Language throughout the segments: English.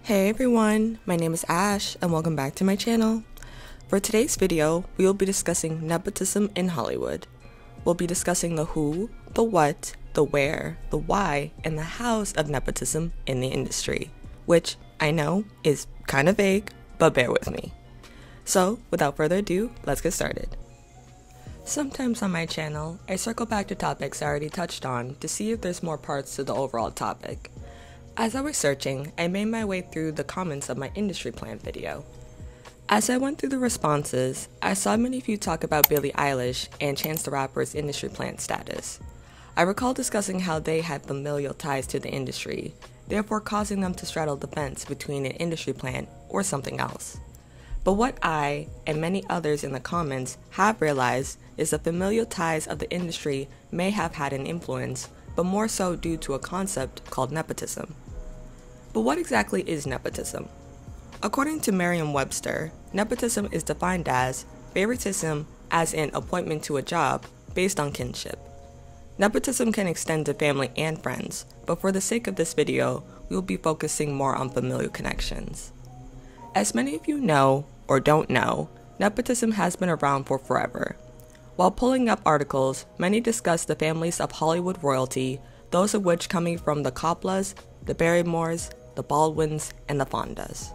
Hey everyone, my name is Ash and welcome back to my channel. For today's video, we will be discussing nepotism in Hollywood. We'll be discussing the who, the what, the where, the why, and the hows of nepotism in the industry, which I know is kind of vague, but bear with me. So, without further ado, let's get started. Sometimes on my channel, I circle back to topics I already touched on to see if there's more parts to the overall topic. As I was searching, I made my way through the comments of my industry plan video. As I went through the responses, I saw many of you talk about Billie Eilish and Chance the Rapper's industry plan status. I recall discussing how they had familial ties to the industry, therefore causing them to straddle the fence between an industry plan or something else. But what I, and many others in the comments, have realized is the familial ties of the industry may have had an influence, but more so due to a concept called nepotism. But what exactly is nepotism? According to Merriam-Webster, nepotism is defined as favoritism as an appointment to a job based on kinship. Nepotism can extend to family and friends, but for the sake of this video, we will be focusing more on familial connections. As many of you know, or don't know, nepotism has been around for forever. While pulling up articles, many discuss the families of Hollywood royalty, those of which coming from the Coppolas, the Barrymores, the Baldwins, and the Fondas.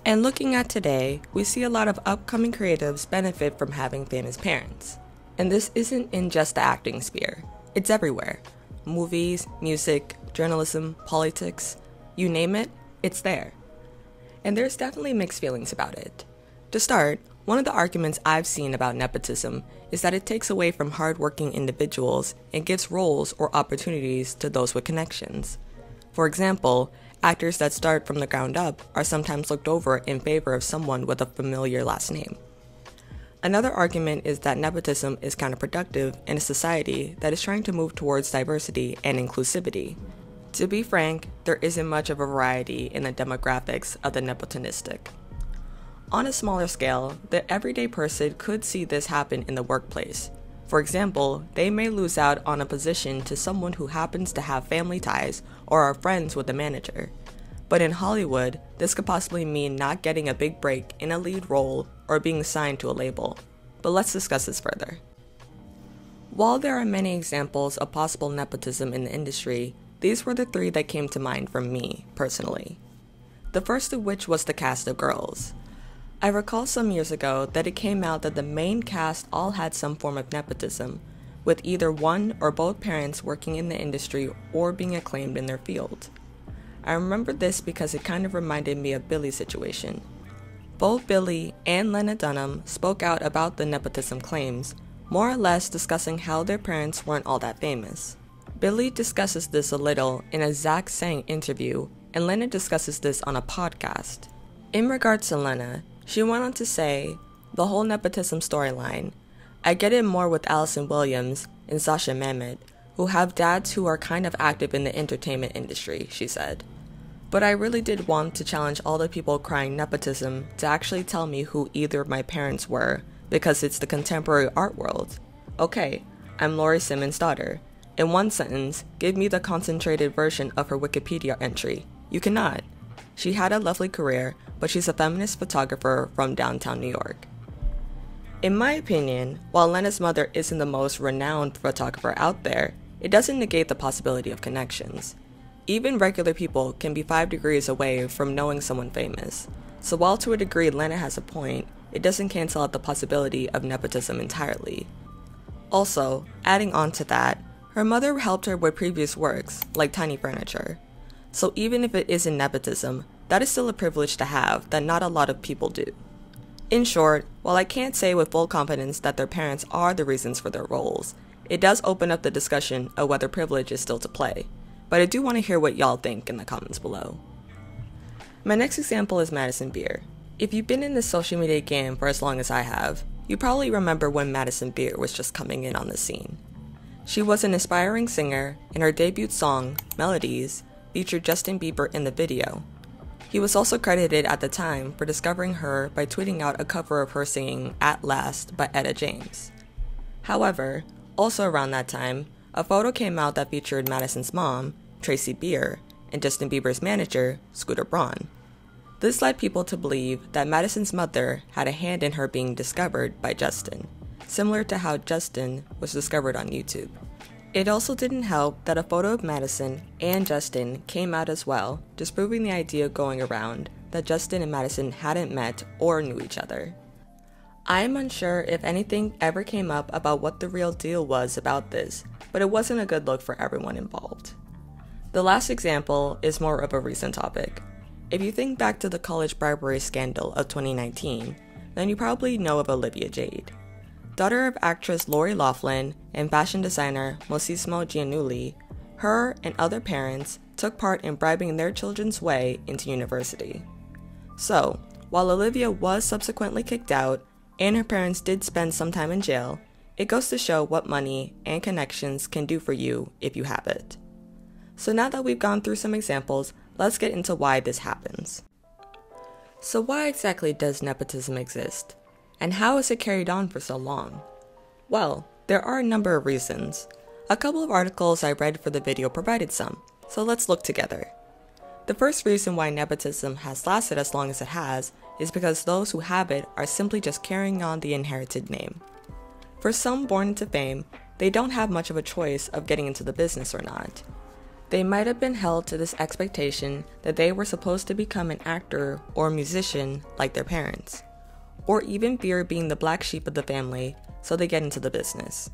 And looking at today, we see a lot of upcoming creatives benefit from having famous parents. And this isn't in just the acting sphere, it's everywhere. Movies, music, journalism, politics, you name it, it's there. And there's definitely mixed feelings about it. To start, one of the arguments I've seen about nepotism is that it takes away from hardworking individuals and gives roles or opportunities to those with connections. For example, actors that start from the ground up are sometimes looked over in favor of someone with a familiar last name. Another argument is that nepotism is counterproductive in a society that is trying to move towards diversity and inclusivity. To be frank, there isn't much of a variety in the demographics of the nepotistic. On a smaller scale, the everyday person could see this happen in the workplace. For example, they may lose out on a position to someone who happens to have family ties or are friends with the manager. But in Hollywood, this could possibly mean not getting a big break in a lead role or being signed to a label. But let's discuss this further. While there are many examples of possible nepotism in the industry, these were the three that came to mind for me, personally. The first of which was the cast of Girls. I recall some years ago that it came out that the main cast all had some form of nepotism, with either one or both parents working in the industry or being acclaimed in their field. I remember this because it kind of reminded me of Billie's situation. Both Billie and Lena Dunham spoke out about the nepotism claims, more or less discussing how their parents weren't all that famous. Billie discusses this a little in a Zach Sang interview, and Lena discusses this on a podcast. In regards to Lena, she went on to say, the whole nepotism storyline, I get it more with Allison Williams and Sasha Mehmet, who have dads who are kind of active in the entertainment industry, she said. But I really did want to challenge all the people crying nepotism to actually tell me who either of my parents were, because it's the contemporary art world. Okay, I'm Laurie Simmons' daughter. In one sentence, give me the concentrated version of her Wikipedia entry. You cannot. She had a lovely career, but she's a feminist photographer from downtown New York. In my opinion, while Lena's mother isn't the most renowned photographer out there, it doesn't negate the possibility of connections. Even regular people can be 5 degrees away from knowing someone famous. So while to a degree Lena has a point, it doesn't cancel out the possibility of nepotism entirely. Also, adding on to that, her mother helped her with previous works, like Tiny Furniture. So even if it isn't nepotism, that is still a privilege to have that not a lot of people do. In short, while I can't say with full confidence that their parents are the reasons for their roles, it does open up the discussion of whether privilege is still to play. But I do want to hear what y'all think in the comments below. My next example is Madison Beer. If you've been in this social media game for as long as I have, you probably remember when Madison Beer was just coming in on the scene. She was an aspiring singer, and her debut song, Melodies, featured Justin Bieber in the video. He was also credited at the time for discovering her by tweeting out a cover of her singing At Last by Etta James. However, also around that time, a photo came out that featured Madison's mom, Tracy Beer, and Justin Bieber's manager, Scooter Braun. This led people to believe that Madison's mother had a hand in her being discovered by Justin, similar to how Justin was discovered on YouTube. It also didn't help that a photo of Madison and Justin came out as well, disproving the idea going around that Justin and Madison hadn't met or knew each other. I am unsure if anything ever came up about what the real deal was about this, but it wasn't a good look for everyone involved. The last example is more of a recent topic. If you think back to the college bribery scandal of 2019, then you probably know of Olivia Jade. Daughter of actress Lori Loughlin and fashion designer Mossimo Giannulli, her and other parents took part in bribing their children's way into university. So, while Olivia was subsequently kicked out, and her parents did spend some time in jail, it goes to show what money and connections can do for you if you have it. So now that we've gone through some examples, let's get into why this happens. So why exactly does nepotism exist? And how is it carried on for so long? Well, there are a number of reasons. A couple of articles I read for the video provided some, so let's look together. The first reason why nepotism has lasted as long as it has is because those who have it are simply just carrying on the inherited name. For some born into fame, they don't have much of a choice of getting into the business or not. They might have been held to this expectation that they were supposed to become an actor or musician like their parents, or even fear being the black sheep of the family, so they get into the business.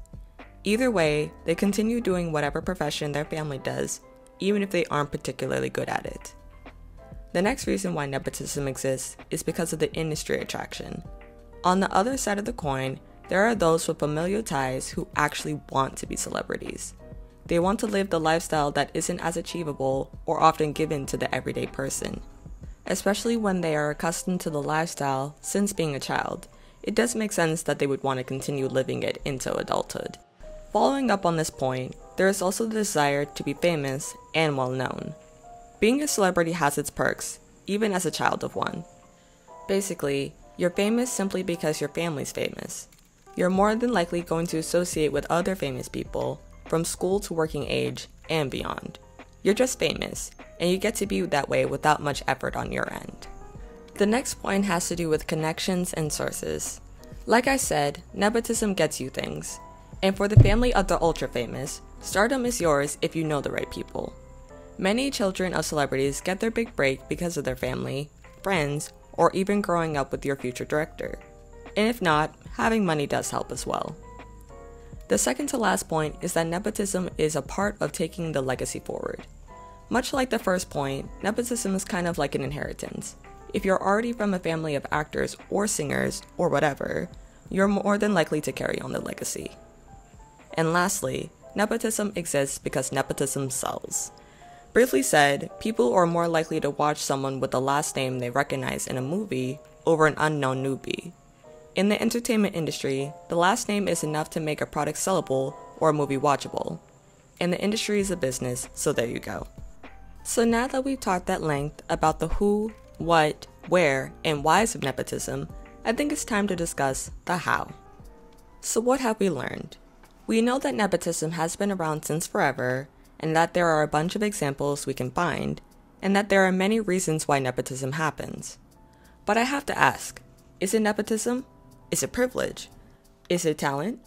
Either way, they continue doing whatever profession their family does, even if they aren't particularly good at it. The next reason why nepotism exists is because of the industry attraction. On the other side of the coin, there are those with familial ties who actually want to be celebrities. They want to live the lifestyle that isn't as achievable or often given to the everyday person. Especially when they are accustomed to the lifestyle since being a child, it does make sense that they would want to continue living it into adulthood. Following up on this point, there is also the desire to be famous and well known. Being a celebrity has its perks, even as a child of one. Basically, you're famous simply because your family's famous. You're more than likely going to associate with other famous people, from school to working age and beyond. You're just famous, and you get to be that way without much effort on your end. The next point has to do with connections and sources. Like I said, nepotism gets you things. And for the family of the ultra famous, stardom is yours if you know the right people. Many children of celebrities get their big break because of their family, friends, or even growing up with your future director. And if not, having money does help as well. The second to last point is that nepotism is a part of taking the legacy forward. Much like the first point, nepotism is kind of like an inheritance. If you're already from a family of actors or singers or whatever, you're more than likely to carry on the legacy. And lastly, nepotism exists because nepotism sells. Briefly said, people are more likely to watch someone with the last name they recognize in a movie over an unknown newbie. In the entertainment industry, the last name is enough to make a product sellable or a movie watchable. And the industry is a business, so there you go. So now that we've talked at length about the who, what, where, and whys of nepotism, I think it's time to discuss the how. So what have we learned? We know that nepotism has been around since forever, and that there are a bunch of examples we can find, and that there are many reasons why nepotism happens. But I have to ask, is it nepotism? Is it privilege? Is it talent?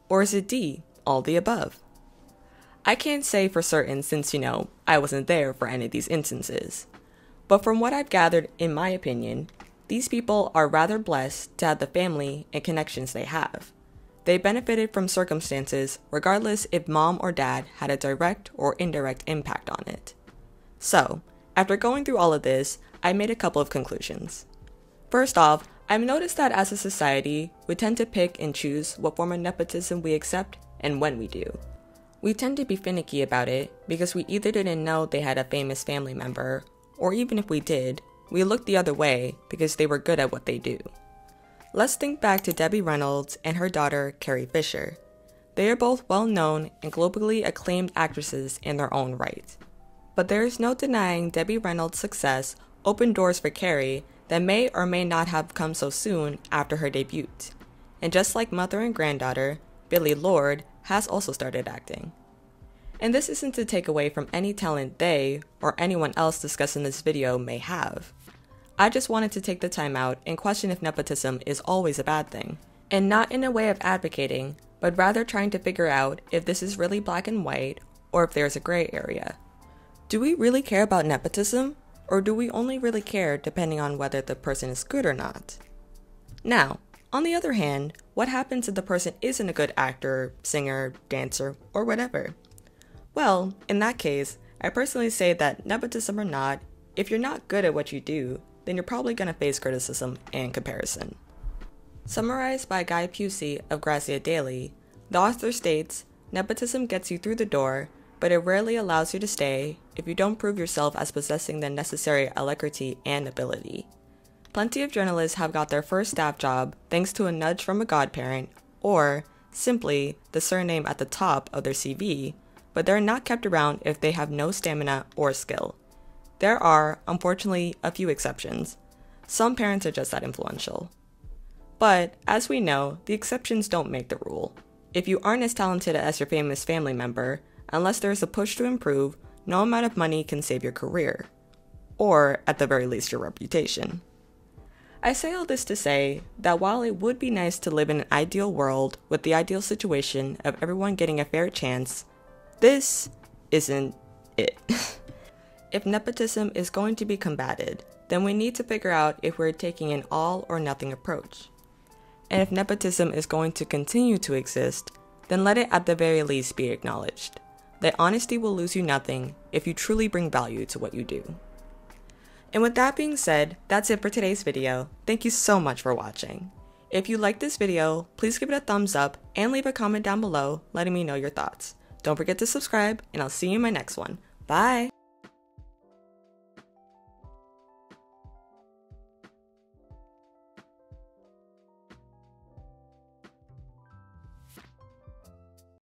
Or is it D, all the above? I can't say for certain since, I wasn't there for any of these instances. But from what I've gathered, in my opinion, these people are rather blessed to have the family and connections they have. They benefited from circumstances regardless if mom or dad had a direct or indirect impact on it. So, after going through all of this, I made a couple of conclusions. First off, I've noticed that as a society, we tend to pick and choose what form of nepotism we accept and when we do. We tend to be finicky about it because we either didn't know they had a famous family member, or even if we did, we looked the other way because they were good at what they do. Let's think back to Debbie Reynolds and her daughter, Carrie Fisher. They are both well-known and globally acclaimed actresses in their own right. But there is no denying Debbie Reynolds' success opened doors for Carrie that may or may not have come so soon after her debut. And just like mother and granddaughter, Billie Lourd has also started acting. And this isn't to take away from any talent they, or anyone else discussed in this video, may have. I just wanted to take the time out and question if nepotism is always a bad thing. And not in a way of advocating, but rather trying to figure out if this is really black and white or if there's a gray area. Do we really care about nepotism, or do we only really care depending on whether the person is good or not? Now, on the other hand, what happens if the person isn't a good actor, singer, dancer, or whatever? Well, in that case, I personally say that nepotism or not, if you're not good at what you do, then you're probably going to face criticism and comparison. Summarized by Guy Pusey of Grazia Daily, the author states, nepotism gets you through the door, but it rarely allows you to stay if you don't prove yourself as possessing the necessary alacrity and ability. Plenty of journalists have got their first staff job thanks to a nudge from a godparent, or simply the surname at the top of their CV, but they're not kept around if they have no stamina or skill. There are, unfortunately, a few exceptions. Some parents are just that influential. But, as we know, the exceptions don't make the rule. If you aren't as talented as your famous family member, unless there is a push to improve, no amount of money can save your career. Or, at the very least, your reputation. I say all this to say that while it would be nice to live in an ideal world with the ideal situation of everyone getting a fair chance, this isn't it. If nepotism is going to be combated, then we need to figure out if we're taking an all or nothing approach. And if nepotism is going to continue to exist, then let it at the very least be acknowledged. That honesty will lose you nothing if you truly bring value to what you do. And with that being said, that's it for today's video. Thank you so much for watching. If you liked this video, please give it a thumbs up and leave a comment down below letting me know your thoughts. Don't forget to subscribe, and I'll see you in my next one. Bye!